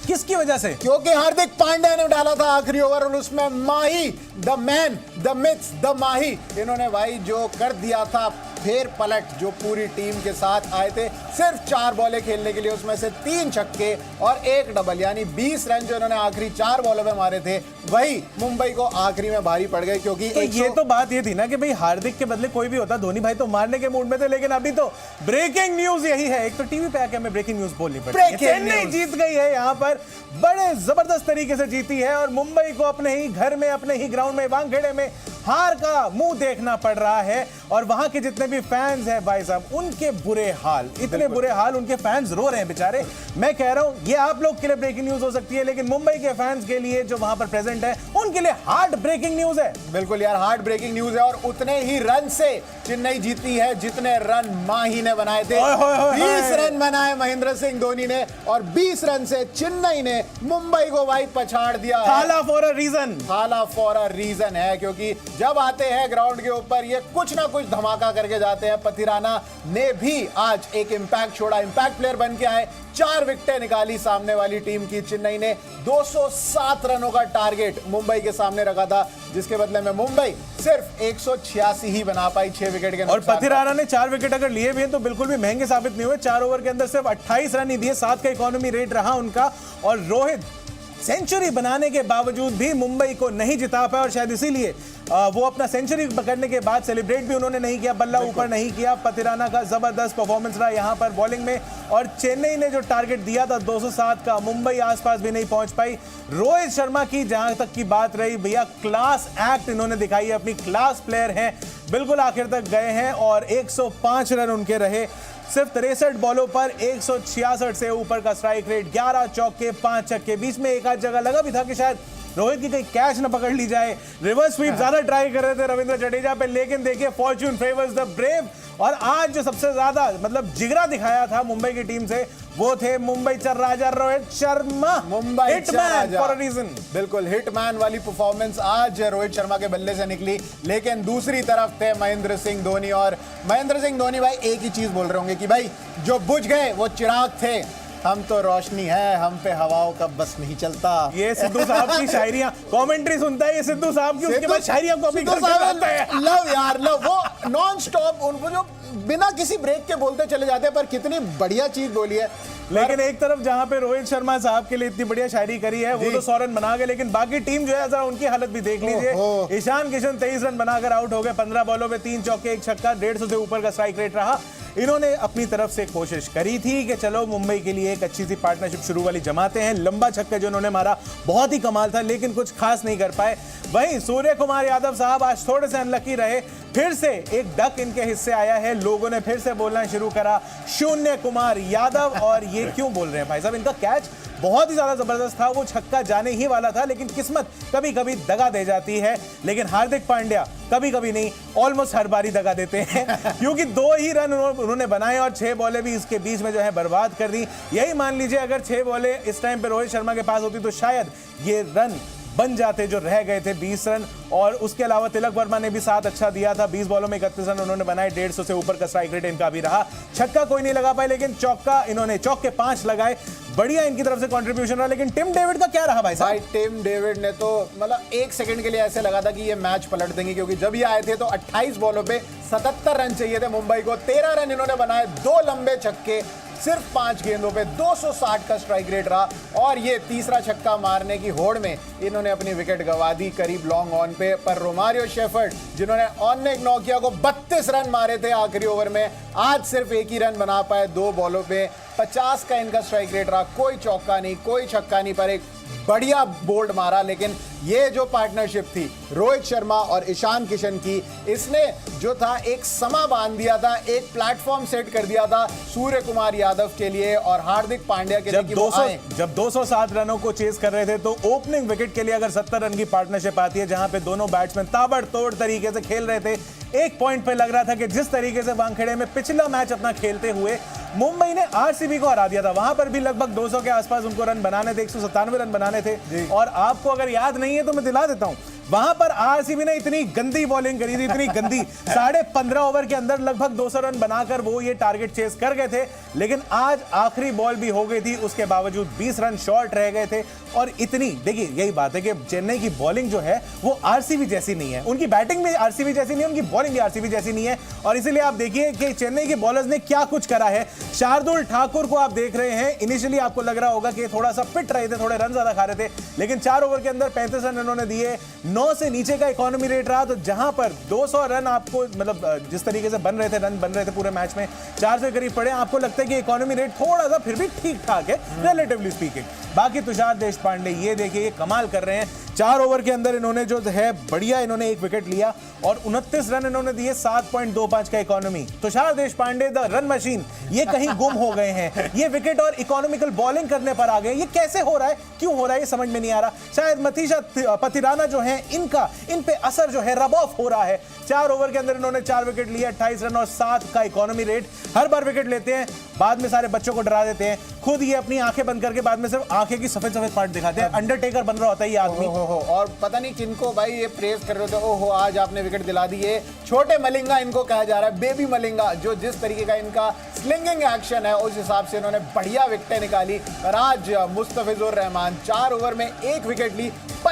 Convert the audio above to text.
किसकी वजह से? क्योंकि हार्दिक पांड्या ने डाला था आखिरी ओवर और उसमें Mahi the man the myths the Mahi इन्होंने भाई जो कर दिया था फेर पलट जो पूरी टीम के साथ आए थे। सिर्फ 4 बॉलें खेलने के लिए उसमें से 3 छक्के और 1 डबल यानी 20 रन जो इन्होंने आखिरी 4 बॉलों में मारे थे वही मुंबई को आखिरी में भारी पड़ गए। क्योंकि तो ये तो बात ये थी ना कि भाई हार्दिक के बदले कोई भी होता, धोनी भाई तो मारने के मूड में थे, लेकिन अभी तो ब्रेकिंग न्यूज यही है। एक तो टीवी पे आके हमें ब्रेकिंग न्यूज बोलनी पड़ी, चेन्नई जीत गई है, यहाँ पर बड़े जबरदस्त तरीके से जीती है और मुंबई को अपने ही घर में अपने ही ग्राउंड में वानखेड़े में हार का मुंह देखना पड़ रहा है। और वहां के जितने भी फैंस हैं भाई साहब उनके बुरे हाल, इतने बुरे हाल, उनके फैंस रो रहे हैं बेचारे। मैं कह रहा हूं ये आप लोग के लिए ब्रेकिंग न्यूज हो सकती है, लेकिन मुंबई के फैंस के लिए जो वहां पर प्रेजेंट है उनके लिए हार्ट ब्रेकिंग न्यूज है। बिल्कुल यार, हार्ट ब्रेकिंग न्यूज है। और उतने ही रन से चेन्नई जीती है जितने रन माही ने बनाए थे। 20 रन बनाए महेंद्र सिंह धोनी ने और 20 रन से चेन्नई ने मुंबई को भाई पछाड़ दिया। हाला फॉर अ रीजन, हाला फॉर अ रीजन है, क्योंकि जब आते हैं ग्राउंड के ऊपर ये कुछ ना कुछ धमाका करके जाते हैं। पथिराना ने भी आज एक इंपैक्ट छोड़ा, इंपैक्ट प्लेयर बन के आए, 4 विकेटें निकाली सामने वाली टीम की। चेन्नई ने 207 रनों का टारगेट मुंबई के सामने रखा था, जिसके बदले में मुंबई सिर्फ 186 ही बना पाई 6 विकेट के। और पथिराना ने 4 विकेट अगर लिए भी हैं तो बिल्कुल भी महंगे साबित नहीं हुए। 4 ओवर के अंदर सिर्फ 28 रन ही दिए, 7 का इकोनॉमी रेट रहा उनका। और रोहित सेंचुरी बनाने के बावजूद भी मुंबई को नहीं जिता पाया और शायद इसीलिए वो अपना सेंचुरी पकड़ने के बाद सेलिब्रेट भी उन्होंने नहीं किया, बल्ला ऊपर नहीं किया। पथिराना का जबरदस्त परफॉर्मेंस रहा यहां पर बॉलिंग में। और चेन्नई ने जो टारगेट दिया था 207 का, मुंबई आसपास भी नहीं पहुंच पाई। रोहित शर्मा की जहां तक की बात रही, भैया क्लास एक्ट इन्होंने दिखाई है, अपनी क्लास प्लेयर हैं, बिल्कुल आखिर तक गए हैं और 105 रन उनके रहे। सिर्फ 63 बॉलों पर 166 से ऊपर का स्ट्राइक रेट, 11 चौके 5 छक्के। बीच में एक आध जगह लगा भी था कि शायद रोहित की कहीं कैच न पकड़ ली जाए। रिवर्स स्वीप ज्यादा ट्राई कर रहे थे रविंद्र जडेजा पे, लेकिन देखिए फॉर्च्यून फेवर्स द ब्रेव। और आज जो सबसे ज्यादा मतलब जिगरा दिखाया था मुंबई की टीम से वो थे मुंबई चर राजा Rohit Sharma, Mumbai hitman for a reason. बिल्कुल हिटमैन वाली परफॉर्मेंस आज रोहित शर्मा के बल्ले से निकली। लेकिन दूसरी तरफ थे महेंद्र सिंह धोनी, और महेंद्र सिंह धोनी भाई एक ही चीज बोल रहे होंगे कि भाई जो बुझ गए वो चिराग थे, हम तो रोशनी है, हम पे हवाओं का बस नहीं चलता। ये सिद्धू साहब की शायरियां कमेंट्री सुनता है ये सिद्धू साहब की, उसके बाद शायरियां कॉपी करके आता है। लव यार लव, वो नॉन स्टॉप उनको जो बिना किसी ब्रेक के बोलते चले जाते हैं, पर कितनी बढ़िया चीज बोली है। लेकिन एक तरफ जहां पे रोहित शर्मा साहब के लिए इतनी बढ़िया शायरी करी है वो तो 100 रन बना गए, लेकिन बाकी टीम जो है जरा उनकी हालत भी देख लीजिए। ईशान किशन 23 रन बनाकर आउट हो गए, 15 बॉलों में 3 चौके 1 छक्का, 150 से ऊपर का स्ट्राइक रेट रहा। इन्होंने अपनी तरफ से कोशिश करी थी कि चलो मुंबई के लिए एक अच्छी सी पार्टनरशिप शुरू वाली जमाते हैं। लंबा छक्का जो उन्होंने मारा बहुत ही कमाल था, लेकिन कुछ खास नहीं कर पाए। वहीं सूर्य कुमार यादव साहब आज थोड़े से अनलकी रहे, फिर से एक डक इनके हिस्से आया है। लोगों ने फिर से बोलना शुरू करा शून्य कुमार यादव। और ये क्यों बोल रहे हैं भाई साहब, इनका कैच बहुत ही ज्यादा जबरदस्त था, वो छक्का जाने ही वाला था, लेकिन किस्मत कभी कभी दगा दे जाती है। लेकिन हार्दिक पांड्या कभी कभी नहीं, ऑलमोस्ट हर बारी दगा देते हैं क्योंकि 2 ही रन उन्होंने बनाए और 6 बॉलें भी इसके बीच में जो है बर्बाद कर दी। यही मान लीजिए अगर 6 बॉलें इस टाइम पे रोहित शर्मा के पास होती तो शायद ये रन बन जाते जो रह गए थे 20 रन। और उसके अलावा तिलक वर्मा ने भी साथ अच्छा दिया था, 20 बॉलों में 31 रन उन्होंने बनाए, 150 से ऊपर का स्ट्राइक रेट इनका भी रहा। छक्का कोई नहीं लगा पाए, लेकिन चौका इन्होंने चौके 5 लगाए, बढ़िया इनकी तरफ से कंट्रीब्यूशन रहा। लेकिन टिम डेविड का क्या रहा भाई साहब? टिम डेविड ने तो मतलब 1 सेकंड के लिए ऐसे लगा था कि ये मैच पलट देंगे, क्योंकि जब ये आए थे तो 28 बॉलों पे 77 रन चाहिए थे मुंबई को, 13 रन इन्होंने बनाए, 2 लंबे छक्के, सिर्फ 5 गेंदों पे 260 का स्ट्राइक रेट रहा। और ये तीसरा छक्का मारने की होड़ में इन्होंने अपनी विकेट गंवा दी करीब लॉन्ग ऑन पे। पर रोमारियो शेफर्ड जिन्होंने ऑन नेक नोकिया को 32 रन मारे थे आखिरी ओवर में, आज सिर्फ 1 ही रन बना पाए 2 बॉलों पे। 50 का इनका स्ट्राइक रेट रहा, कोई चौका नहीं, कोई छक्का नहीं, पर एक बढ़िया बोल्ड मारा। लेकिन ये जो पार्टनरशिप थी रोहित शर्मा और ईशान किशन की, इसने जो था एक समा बांध दिया था, एक प्लेटफॉर्म सेट कर दिया था सूर्य कुमार यादव के लिए और हार्दिक पांड्या के लिए। जब 207 रनों को चेस कर रहे थे तो ओपनिंग विकेट के लिए अगर 70 रन की पार्टनरशिप आती है, जहां पे दोनों बैट्समैन ताबड़तोड़ तरीके से खेल रहे थे, एक पॉइंट पे लग रहा था कि जिस तरीके से वानखेड़े में पिछला मैच अपना खेलते हुए मुंबई ने आरसीबी को हरा दिया था, वहां पर भी लगभग 200 के आसपास उनको रन बनाने थे, 197 रन बनाने थे। और आपको अगर याद नहीं है तो मैं दिला देता हूं, वहां पर आरसीबी ने इतनी गंदी बॉलिंग करी थी, इतनी गंदी 15.5 ओवर के अंदर लगभग 200 रन बनाकर वो ये टारगेट चेस कर गए थे। लेकिन आज आखिरी बॉल भी हो गई थी, उसके बावजूद 20 रन शॉर्ट रह गए थे। और इतनी देखिए, यही बात है कि चेन्नई की बॉलिंग जो है वो आरसीबी जैसी नहीं है, उनकी बैटिंग भी आरसीबी जैसी नहीं है, उनकी बॉलिंग भी आरसीबी जैसी नहीं है। और इसीलिए आप देखिए कि चेन्नई के बॉलर्स ने क्या कुछ करा है। शार्दुल ठाकुर को आप देख रहे हैं, इनिशियली आपको लग रहा होगा कि थोड़ा सा फिट रहे थे, थोड़े रन ज्यादा खा रहे थे, लेकिन 4 ओवर के अंदर 35 रन इन्होंने दिए। 9 से नीचे का इकोनॉमी रेट रहा, तो जहां पर 200 रन आपको मतलब जिस तरीके से बन रहे थे, रन बन रहे थे पूरे मैच में 4 से करीब पड़े, आपको लगता है कि इकोनॉमी रेट थोड़ा सा फिर भी ठीक ठाक है रिलेटिवली स्पीकिंग। बाकी तुषार देशपांडे ये देखिए, ये कमाल कर रहे हैं। 4 ओवर के अंदर इन्होंने जो है बढ़िया इन्होंने 1 विकेट लिया और 29 रन इन्होंने दिए, 7.25 का economy. Tushar Deshpande the run machine ये कहीं गुम हो गए हैं, ये विकेट और इकोनॉमिकल बॉलिंग करने पर आ गए। ये कैसे हो रहा है, क्यों हो रहा है, ये समझ में नहीं आ रहा। शायद मतीशा पथिराना जो है इन पे असर जो है रब ऑफ हो रहा है। 4 ओवर के अंदर इन्होंने 4 विकेट लिए, 28 रन और 7 का इकोनॉमी रेट। हर बार विकेट लेते हैं, बाद में सारे बच्चों को डरा देते हैं, खुद ये अपनी आंखें बंद करके बाद में सिर्फ आंखें की सफेद सफेद पार्ट दिखाते हैं। अंडरटेकर बन रहा होता है ये आदमी। और पता नहीं किनको भाई ये प्रेज कर रहे थे, ओहो आज आपने विकेट दिला दिए। छोटे मलिंगा इनको कहा जा रहा है, बेबी मलिंगा, जो जिस तरीके का इनका स्लिंगिंग एक्शन है उस हिसाब से इन्होंने बढ़िया विकेटें निकाली। और आज मुस्तफिजुर रहमान 4 ओवर में 1 विकेट ली,